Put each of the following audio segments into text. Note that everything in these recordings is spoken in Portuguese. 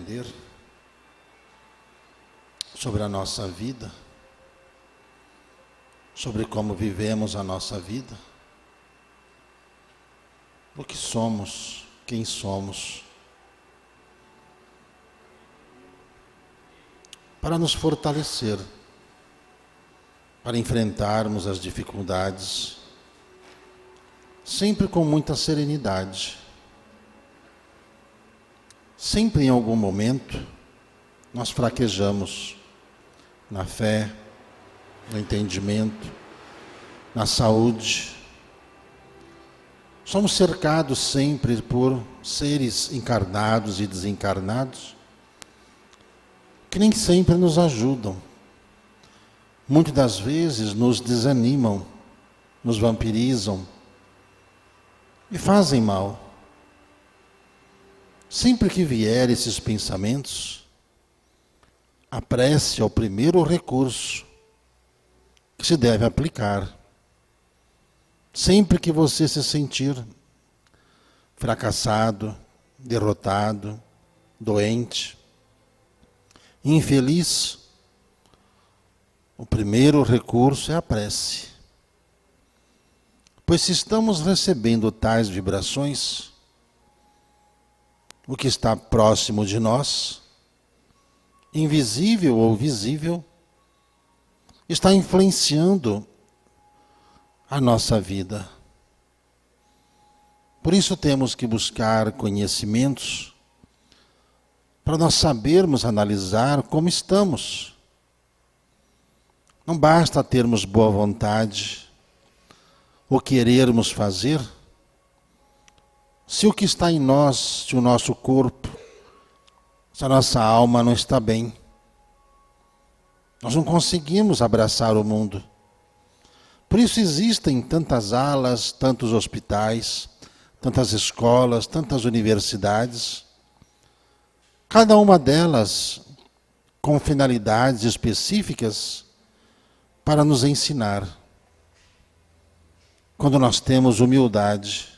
aprender sobre a nossa vida, sobre como vivemos a nossa vida, o que somos, quem somos, para nos fortalecer, para enfrentarmos as dificuldades, sempre com muita serenidade. Sempre em algum momento nós fraquejamos na fé, no entendimento, na saúde. Somos cercados sempre por seres encarnados e desencarnados que nem sempre nos ajudam. Muitas das vezes nos desanimam, nos vampirizam e fazem mal. Sempre que vier esses pensamentos, a prece é o primeiro recurso que se deve aplicar. Sempre que você se sentir fracassado, derrotado, doente, infeliz, o primeiro recurso é a prece. Pois se estamos recebendo tais vibrações, o que está próximo de nós, invisível ou visível, está influenciando a nossa vida. Por isso temos que buscar conhecimentos para nós sabermos analisar como estamos. Não basta termos boa vontade ou querermos fazer, se o que está em nós, se o nosso corpo, se a nossa alma não está bem, nós não conseguimos abraçar o mundo. Por isso existem tantas alas, tantos hospitais, tantas escolas, tantas universidades, cada uma delas com finalidades específicas para nos ensinar. Quando nós temos humildade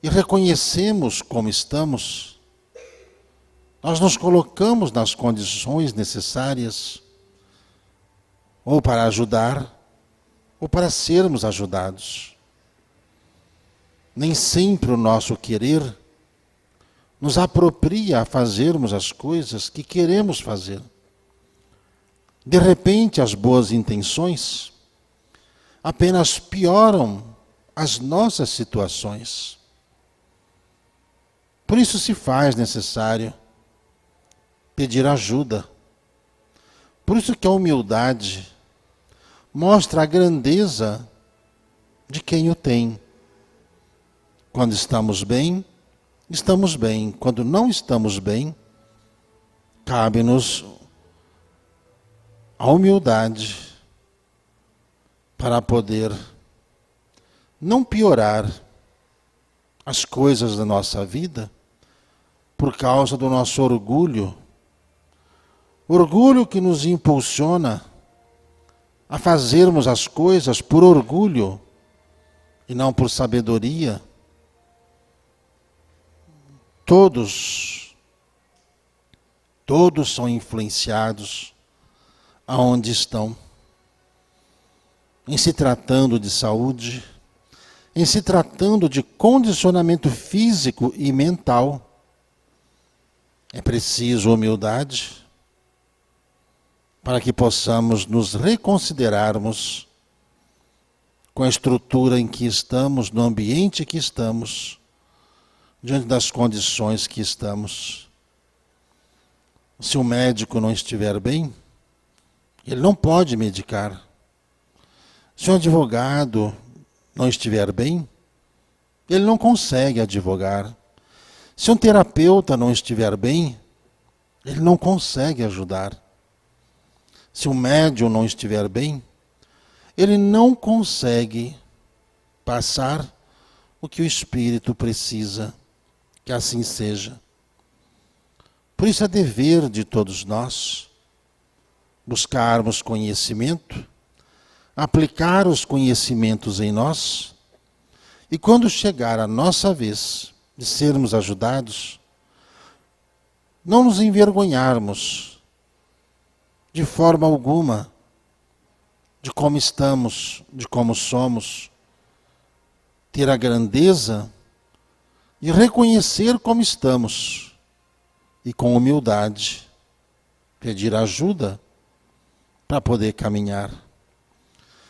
e reconhecemos como estamos, nós nos colocamos nas condições necessárias ou para ajudar ou para sermos ajudados. Nem sempre o nosso querer nos apropria a fazermos as coisas que queremos fazer. De repente, as boas intenções apenas pioram as nossas situações. Por isso se faz necessário pedir ajuda. Por isso que a humildade mostra a grandeza de quem o tem. Quando estamos bem, estamos bem. Quando não estamos bem, cabe-nos a humildade para poder não piorar as coisas da nossa vida por causa do nosso orgulho. Orgulho que nos impulsiona a fazermos as coisas por orgulho e não por sabedoria. Todos são influenciados aonde estão. Em se tratando de saúde, em se tratando de condicionamento físico e mental, é preciso humildade para que possamos nos reconsiderarmos com a estrutura em que estamos, no ambiente que estamos, diante das condições que estamos. Se o médico não estiver bem, ele não pode medicar. Se o advogado não estiver bem, ele não consegue advogar. Se um terapeuta não estiver bem, ele não consegue ajudar. Se o médium não estiver bem, ele não consegue passar o que o espírito precisa, que assim seja. Por isso é dever de todos nós buscarmos conhecimento, aplicar os conhecimentos em nós, e quando chegar a nossa vez de sermos ajudados, não nos envergonharmos de forma alguma de como estamos, de como somos, ter a grandeza de reconhecer como estamos e com humildade pedir ajuda para poder caminhar.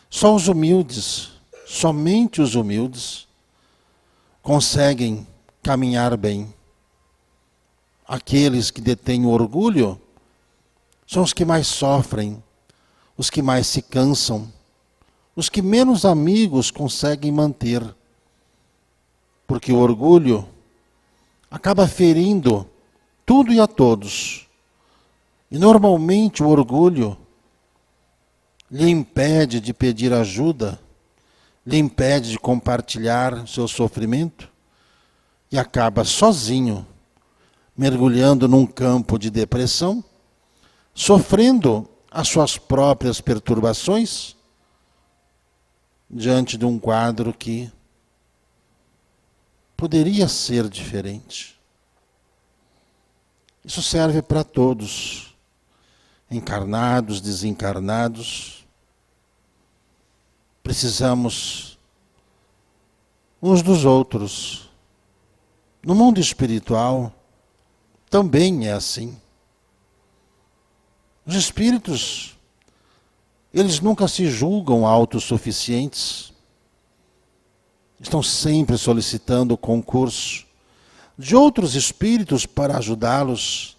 Só os humildes, somente os humildes, conseguem caminhar bem. Aqueles que detêm o orgulho são os que mais sofrem, os que mais se cansam, os que menos amigos conseguem manter. Porque o orgulho acaba ferindo tudo e a todos. E normalmente o orgulho lhe impede de pedir ajuda, lhe impede de compartilhar seu sofrimento e acaba sozinho, mergulhando num campo de depressão, sofrendo as suas próprias perturbações diante de um quadro que poderia ser diferente. Isso serve para todos, encarnados, desencarnados. Precisamos uns dos outros. No mundo espiritual também é assim. Os espíritos, eles nunca se julgam autossuficientes. Estão sempre solicitando o concurso de outros espíritos para ajudá-los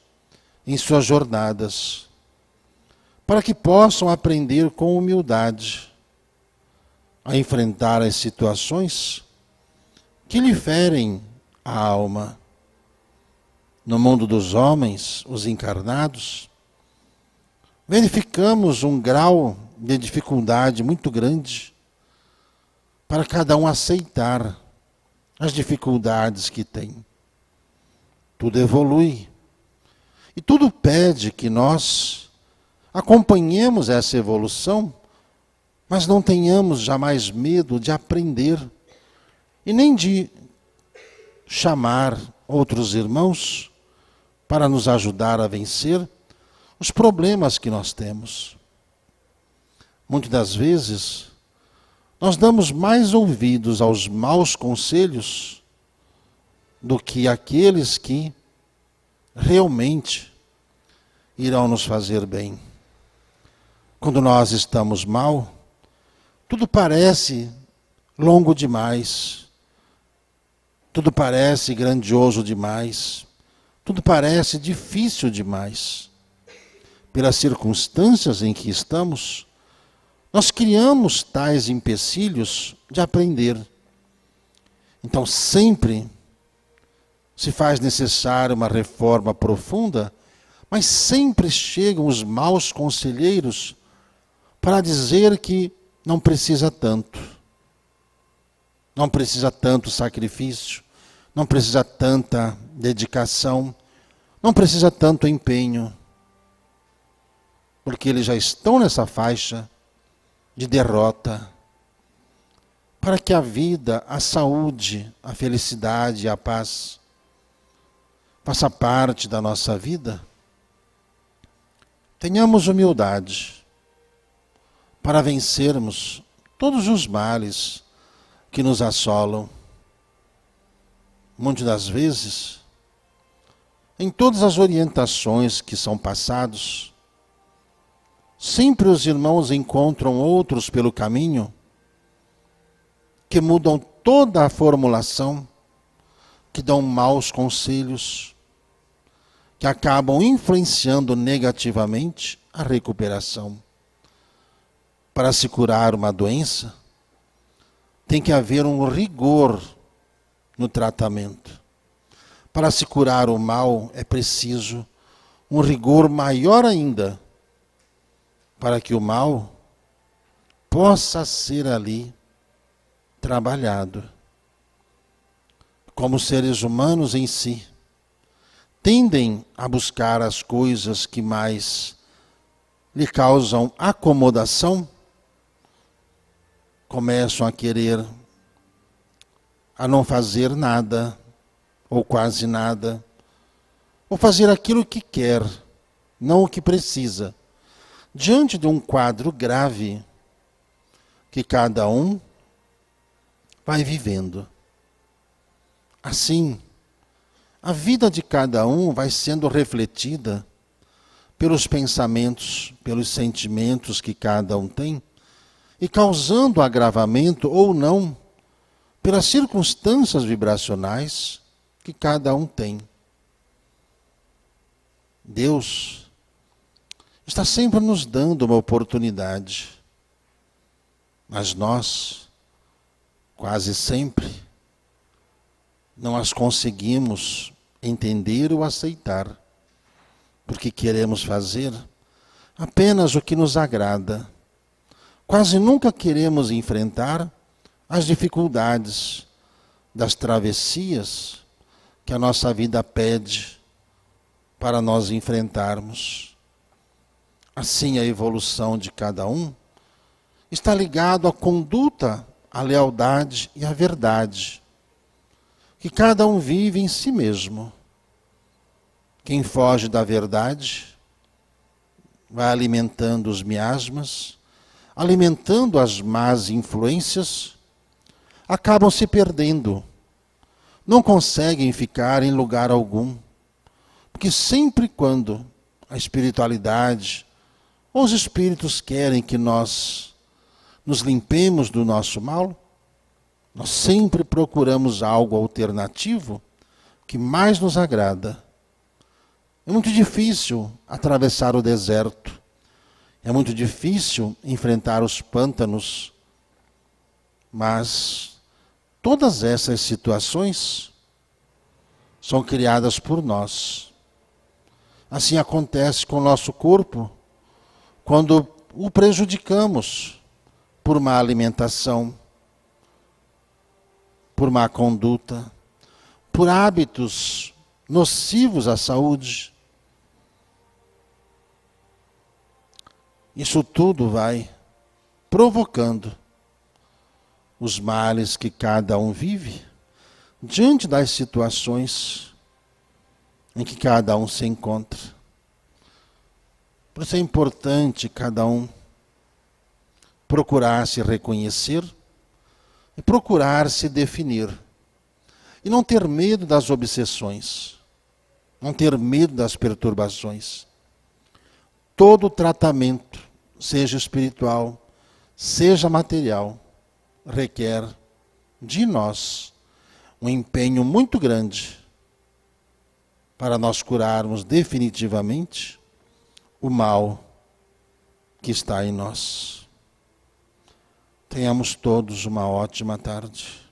em suas jornadas, para que possam aprender com humildade a enfrentar as situações que lhe ferem a alma. No mundo dos homens, os encarnados, verificamos um grau de dificuldade muito grande para cada um aceitar as dificuldades que tem. Tudo evolui. E tudo pede que nós acompanhemos essa evolução, mas não tenhamos jamais medo de aprender e nem de chamar outros irmãos para nos ajudar a vencer os problemas que nós temos. Muitas das vezes, nós damos mais ouvidos aos maus conselhos do que àqueles que realmente irão nos fazer bem. Quando nós estamos mal, tudo parece longo demais, tudo parece grandioso demais, tudo parece difícil demais. Pelas circunstâncias em que estamos, nós criamos tais empecilhos de aprender. Então sempre se faz necessária uma reforma profunda, mas sempre chegam os maus conselheiros para dizer que não precisa tanto. Não precisa tanto sacrifício, não precisa tanta dedicação, não precisa tanto empenho. Porque eles já estão nessa faixa de derrota. Para que a vida, a saúde, a felicidade e a paz faça parte da nossa vida, tenhamos humildade para vencermos todos os males que nos assolam. Muitas das vezes, em todas as orientações que são passadas, sempre os irmãos encontram outros pelo caminho que mudam toda a formulação, que dão maus conselhos, que acabam influenciando negativamente a recuperação. Para se curar uma doença, tem que haver um rigor no tratamento. Para se curar o mal, é preciso um rigor maior ainda, para que o mal possa ser ali trabalhado. Como seres humanos em si, tendem a buscar as coisas que mais lhe causam acomodação, começam a querer a não fazer nada, ou quase nada, ou fazer aquilo que quer, não o que precisa, diante de um quadro grave que cada um vai vivendo. Assim, a vida de cada um vai sendo refletida pelos pensamentos, pelos sentimentos que cada um tem, e causando agravamento ou não, pelas circunstâncias vibracionais que cada um tem. Deus está sempre nos dando uma oportunidade, mas nós, quase sempre, não as conseguimos entender ou aceitar, porque queremos fazer apenas o que nos agrada. Quase nunca queremos enfrentar as dificuldades das travessias que a nossa vida pede para nós enfrentarmos. Assim, a evolução de cada um está ligado à conduta, à lealdade e à verdade, que cada um vive em si mesmo. Quem foge da verdade vai alimentando os miasmas, alimentando as más influências, acabam se perdendo, não conseguem ficar em lugar algum, porque sempre quando a espiritualidade ou os espíritos querem que nós nos limpemos do nosso mal, nós sempre procuramos algo alternativo que mais nos agrada. É muito difícil atravessar o deserto, é muito difícil enfrentar os pântanos, mas todas essas situações são criadas por nós. Assim acontece com o nosso corpo quando o prejudicamos por má alimentação, por má conduta, por hábitos nocivos à saúde. Isso tudo vai provocando os males que cada um vive diante das situações em que cada um se encontra. Por isso é importante cada um procurar se reconhecer e procurar se definir. E não ter medo das obsessões, não ter medo das perturbações. Todo tratamento, seja espiritual, seja material, requer de nós um empenho muito grande para nós curarmos definitivamente o mal que está em nós. Tenhamos todos uma ótima tarde.